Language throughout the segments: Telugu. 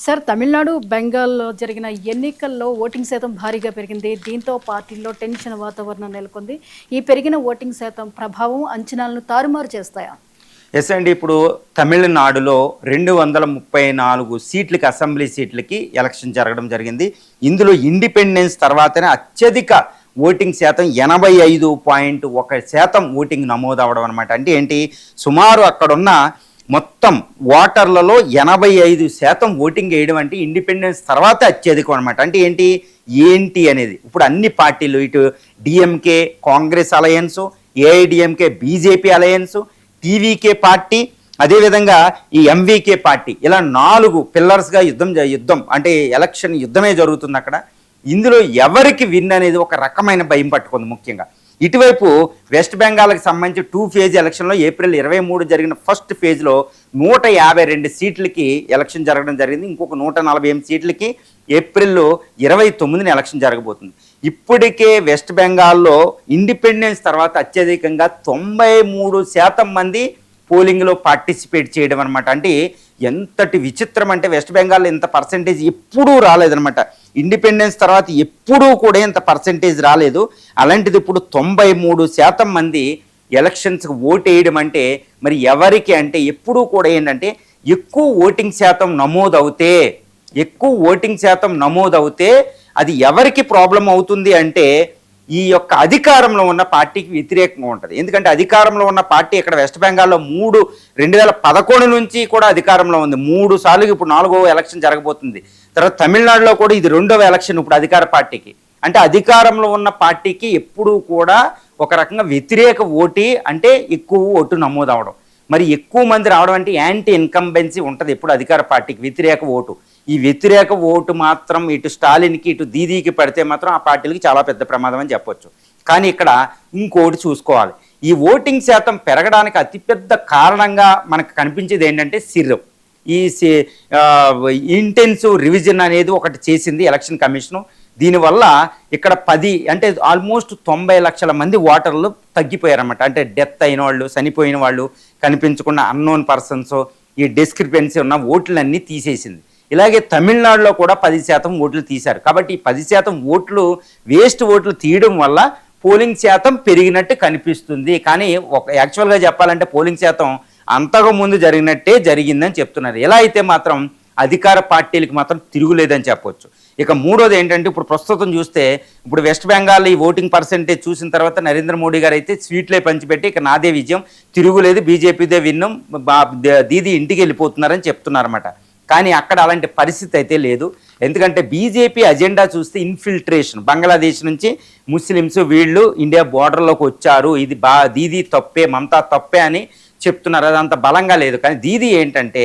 సార్ తమిళనాడు, బెంగాల్‌లో జరిగిన ఎన్నికల్లో ఓటింగ్ శాతం భారీగా పెరిగింది. దీంతో పార్టీల్లో టెన్షన్ వాతావరణం నెలకొంది. ఈ పెరిగిన ఓటింగ్ శాతం ప్రభావం అంచనాలను తారుమారు చేస్తాయా? ఎస్ అండి. ఇప్పుడు తమిళనాడులో 234 సీట్లకి, అసెంబ్లీ సీట్లకి ఎలక్షన్ జరగడం జరిగింది. ఇందులో ఇండిపెండెన్స్ తర్వాతనే అత్యధిక ఓటింగ్ శాతం 85.1% ఓటింగ్ నమోదవడం అనమాట. అంటే ఏంటి, సుమారు అక్కడున్న మొత్తం ఓటర్లలో 85% ఓటింగ్ వేయడం అంటే ఇండిపెండెన్స్ తర్వాత అత్యధికం అనమాట. అంటే ఏంటి అనేది ఇప్పుడు అన్ని పార్టీలు, ఇటు DMK Congress alliance, AIADMK BJP alliance, TVK party, అదేవిధంగా ఈ ఎంవీకే పార్టీ, ఇలా 4 పిల్లర్స్గా యుద్ధం అంటే ఎలక్షన్ యుద్ధమే జరుగుతుంది అక్కడ. ఇందులో ఎవరికి విన్ అనేది ఒక రకమైన భయం పట్టుకుంది. ముఖ్యంగా ఇటువైపు వెస్ట్ బెంగాల్కి సంబంధించి 2 ఫేజ్ ఎలక్షన్లో ఏప్రిల్ 23 జరిగిన ఫస్ట్ ఫేజ్లో 152 సీట్లకి ఎలక్షన్ జరగడం జరిగింది. ఇంకొక 148 సీట్లకి ఏప్రిల్ 29న ఎలక్షన్ జరగబోతుంది. ఇప్పటికే వెస్ట్ బెంగాల్లో ఇండిపెండెన్స్ తర్వాత అత్యధికంగా 93% మంది పోలింగ్లో పార్టిసిపేట్ చేయడం అనమాట. అంటే ఎంతటి విచిత్రం అంటే వెస్ట్ బెంగాల్లో ఇంత పర్సంటేజ్ ఎప్పుడూ రాలేదనమాట. ఇండిపెండెన్స్ తర్వాత ఎప్పుడూ కూడా ఇంత పర్సంటేజ్ రాలేదు. అలాంటిది ఇప్పుడు 93% మంది ఎలక్షన్స్కి ఓటు వేయడం అంటే మరి ఎవరికి అంటే ఎప్పుడూ కూడా ఏంటంటే ఎక్కువ ఓటింగ్ శాతం నమోదవుతే అది ఎవరికి ప్రాబ్లం అవుతుంది అంటే ఈ యొక్క అధికారంలో ఉన్న పార్టీకి వ్యతిరేకంగా ఉంటుంది. ఎందుకంటే అధికారంలో ఉన్న పార్టీ ఇక్కడ వెస్ట్ బెంగాల్లో 2011 నుంచి కూడా అధికారంలో ఉంది. 3 సార్లు ఇప్పుడు 4వ ఎలక్షన్ జరగబోతుంది. తర్వాత తమిళనాడులో కూడా ఇది 2వ ఎలక్షన్ ఇప్పుడు అధికార పార్టీకి. అంటే అధికారంలో ఉన్న పార్టీకి ఎప్పుడూ కూడా ఒక రకంగా వ్యతిరేక ఓటు అంటే ఎక్కువ ఓటు నమోదవడం. మరి ఎక్కువ మంది రావడం అంటే యాంటీ ఇన్కంబెన్సీ ఉంటుంది ఎప్పుడు అధికార పార్టీకి, వ్యతిరేక ఓటు. ఈ వ్యతిరేక ఓటు మాత్రం ఇటు స్టాలిన్కి ఇటు దీదీకి పడితే మాత్రం ఆ పార్టీలకి చాలా పెద్ద ప్రమాదం అని చెప్పొచ్చు. కానీ ఇక్కడ ఇంకోటి చూసుకోవాలి. ఈ ఓటింగ్ శాతం పెరగడానికి అతిపెద్ద కారణంగా మనకు కనిపించేది ఏంటంటే ఈ ఇంటెన్సివ్ రివిజన్ అనేది ఒకటి చేసింది ఎలక్షన్ కమిషను. దీనివల్ల ఇక్కడ 10 అంటే ఆల్మోస్ట్ 90 లక్షల మంది ఓటర్లు తగ్గిపోయారన్నమాట. అంటే డెత్ అయిన వాళ్ళు, చనిపోయిన వాళ్ళు, కనిపించకుండా అన్నోన్ పర్సన్స్, ఈ డిస్క్రిపెన్సీ ఉన్న ఓట్లన్నీ తీసేసింది. ఇలాగే తమిళనాడులో కూడా 10% ఓట్లు తీశారు. కాబట్టి ఈ 10% ఓట్లు వేస్ట్ ఓట్లు తీయడం వల్ల పోలింగ్ శాతం పెరిగినట్టు కనిపిస్తుంది. కానీ యాక్చువల్గా చెప్పాలంటే పోలింగ్ శాతం అంతకుముందు జరిగినట్టే జరిగిందని చెప్తున్నారు. ఎలా అయితే మాత్రం అధికార పార్టీలకు మాత్రం తిరుగులేదని చెప్పొచ్చు. ఇక మూడోది ఏంటంటే ఇప్పుడు ప్రస్తుతం చూస్తే ఇప్పుడు వెస్ట్ బెంగాల్ ఈ ఓటింగ్ పర్సెంటేజ్ చూసిన తర్వాత నరేంద్ర మోడీ గారు అయితే స్వీట్లే పంచిపెట్టి ఇక నాదే విజయం, తిరుగులేదు, బీజేపీదే విన్నం, దీదీ ఇంటికి వెళ్ళిపోతున్నారని చెప్తున్నారన్నమాట. కానీ అక్కడ అలాంటి పరిస్థితి అయితే లేదు. ఎందుకంటే బీజేపీ అజెండా చూస్తే ఇన్ఫిల్ట్రేషన్, బంగ్లాదేశ్ నుంచి ముస్లిమ్స్ వీళ్ళు ఇండియా బోర్డర్లోకి వచ్చారు, ఇది దీదీ తప్పే, మమతా తప్పే అని చెప్తున్నారు. అదంత బలంగా లేదు. కానీ దీదీ ఏంటంటే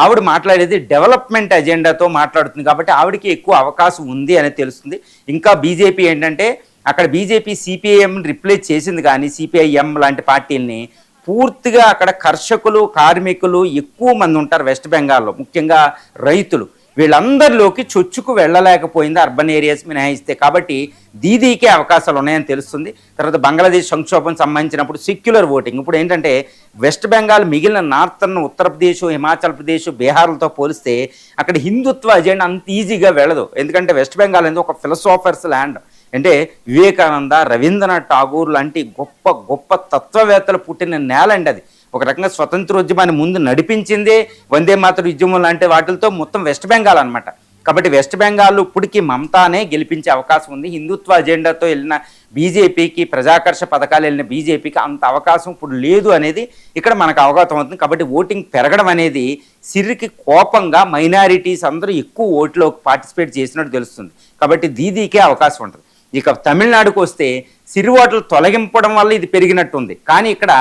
ఆవిడ మాట్లాడేది డెవలప్మెంట్ అజెండాతో మాట్లాడుతుంది కాబట్టి ఆవిడకి ఎక్కువ అవకాశం ఉంది అని తెలుస్తుంది. ఇంకా బీజేపీ ఏంటంటే అక్కడ బీజేపీ సిపిఐఎంని రిప్లేస్ చేసింది, కానీ సిపిఐఎం లాంటి పార్టీలని పూర్తిగా అక్కడ కర్షకులు, కార్మికులు ఎక్కువ మంది ఉంటారు వెస్ట్ బెంగాల్లో, ముఖ్యంగా రైతులు. వీళ్ళందరిలోకి చొచ్చుకు వెళ్ళలేకపోయింది అర్బన్ ఏరియాస్ మినహాయిస్తే. కాబట్టి దీదీకే అవకాశాలు ఉన్నాయని తెలుస్తుంది. తర్వాత బంగ్లాదేశ్ సంక్షోభం సంబంధించినప్పుడు సెక్యులర్ ఓటింగ్. ఇప్పుడు ఏంటంటే వెస్ట్ బెంగాల్ మిగిలిన నార్థన్ ఉత్తరప్రదేశ్, హిమాచల్ ప్రదేశ్, బీహార్లతో పోలిస్తే అక్కడ హిందుత్వ అజెండా అంత ఈజీగా వెళ్ళదు. ఎందుకంటే వెస్ట్ బెంగాల్ అనేది ఒక ఫిలసాఫర్స్ ల్యాండ్. అంటే వివేకానంద, రవీంద్రనాథ్ ఠాగూర్ లాంటి గొప్ప గొప్ప తత్వవేత్తలు పుట్టిన నేల అండి అది. ఒక రకంగా స్వతంత్రోద్యమాన్ని ముందు నడిపించిందే వందే మాతర ఉద్యమం లాంటి వాటితో మొత్తం వెస్ట్ బెంగాల్ అనమాట. కాబట్టి వెస్ట్ బెంగాల్ ఇప్పటికీ మమతానే గెలిపించే అవకాశం ఉంది. హిందుత్వ అజెండాతో వెళ్ళిన బీజేపీకి, ప్రజాకర్ష పథకాలు వెళ్ళిన బీజేపీకి అంత అవకాశం ఇప్పుడు లేదు అనేది ఇక్కడ మనకు అవగతం అవుతుంది. కాబట్టి ఓటింగ్ పెరగడం అనేది సిరికి కోపంగా మైనారిటీస్ అందరూ ఎక్కువ ఓట్లో పార్టిసిపేట్ చేసినట్టు తెలుస్తుంది. కాబట్టి దీదీకే అవకాశం ఉంటుంది. ఇక తమిళనాడుకు వస్తే సిరి ఓట్లు తొలగింపడం వల్ల ఇది పెరిగినట్టుంది. కానీ ఇక్కడ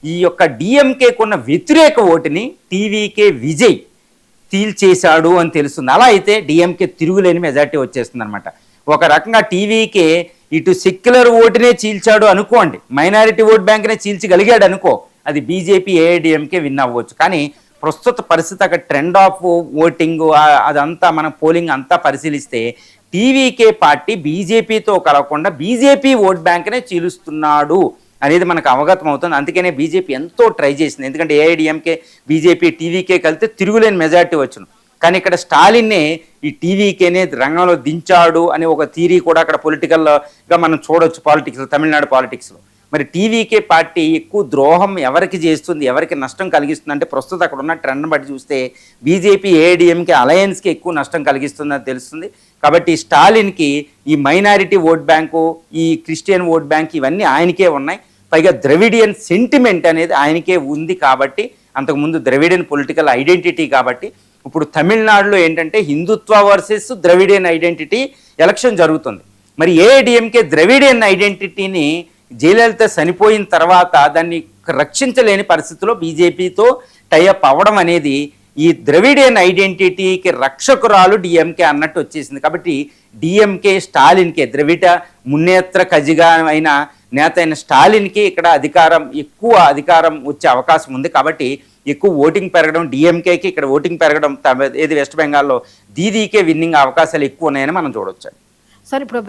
ఈ యొక్క డిఎంకేకు ఉన్న వ్యతిరేక ఓటుని టీవీకే విజయ్ తీల్చేశాడు అని తెలుస్తుంది. అలా అయితే డిఎంకే తిరుగులేని మెజార్టీ వచ్చేస్తుంది అనమాట. ఒక రకంగా టీవీకే ఇటు సెక్యులర్ ఓటునే చీల్చాడు అనుకోండి, మైనారిటీ ఓట్ బ్యాంక్నే చీల్చగలిగాడు అనుకో, అది బీజేపీ ఏఐడిఎంకే విన్ అవ్వచ్చు. కానీ ప్రస్తుత పరిస్థితి అక్కడ ట్రెండ్ ఆఫ్ ఓటింగ్ అదంతా మన పోలింగ్ అంతా పరిశీలిస్తే టీవీకే పార్టీ బీజేపీతో కలవకుండా బీజేపీ ఓట్ బ్యాంక్నే చీలుస్తున్నాడు అనేది మనకు అవగతం అవుతుంది. అందుకనే బీజేపీ ఎంతో ట్రై చేసింది. ఎందుకంటే ఏఐడిఎంకే, బీజేపీ, టీవీకే కలిస్తే తిరుగులేని మెజార్టీ వచ్చును. కానీ ఇక్కడ స్టాలిన్నే ఈ టీవీకేనే రంగంలో దించాడు అనే ఒక థీరీ కూడా అక్కడ పొలిటికల్గా మనం చూడొచ్చు పాలిటిక్స్లో, తమిళనాడు పాలిటిక్స్లో. మరి టీవీకే పార్టీ ఎక్కువ ద్రోహం ఎవరికి చేస్తుంది, ఎవరికి నష్టం కలిగిస్తుంది అంటే ప్రస్తుతం అక్కడ ఉన్న ట్రెండ్ బట్టి చూస్తే బీజేపీ ఏఐడిఎంకే అలయన్స్కి ఎక్కువ నష్టం కలిగిస్తుందని తెలుస్తుంది. కాబట్టి స్టాలిన్కి ఈ మైనారిటీ ఓట్ బ్యాంకు, ఈ క్రిస్టియన్ ఓట్ బ్యాంక్ ఇవన్నీ ఆయనకే ఉన్నాయి. పైగా ద్రవిడియన్ సెంటిమెంట్ అనేది ఆయనకే ఉంది కాబట్టి, అంతకుముందు ద్రవిడియన్ పొలిటికల్ ఐడెంటిటీ కాబట్టి. ఇప్పుడు తమిళనాడులో ఏంటంటే హిందుత్వ వర్సెస్ ద్రవిడియన్ ఐడెంటిటీ ఎలక్షన్ జరుగుతుంది. మరి ఏఐడిఎంకే ద్రవిడియన్ ఐడెంటిటీని జయలలిత చనిపోయిన తర్వాత దాన్ని రక్షించలేని పరిస్థితిలో బీజేపీతో టైఅప్ అవ్వడం అనేది ఈ ద్రవిడియన్ ఐడెంటిటీకి రక్షకురాలు డిఎంకే అన్నట్టు వచ్చేసింది. కాబట్టి డిఎంకే స్టాలిన్కే, ద్రవిడ మున్నేత్ర కజిగా అయిన నేత అయిన స్టాలిన్కి ఇక్కడ ఎక్కువ అధికారం వచ్చే అవకాశం ఉంది. కాబట్టి ఎక్కువ ఓటింగ్ పెరగడం, డిఎంకేకి ఇక్కడ ఓటింగ్ పెరగడం, ఏది వెస్ట్ బెంగాల్లో దీదీకే విన్నింగ్ అవకాశాలు ఎక్కువ ఉన్నాయని మనం చూడవచ్చు. సార్ ఇప్పుడు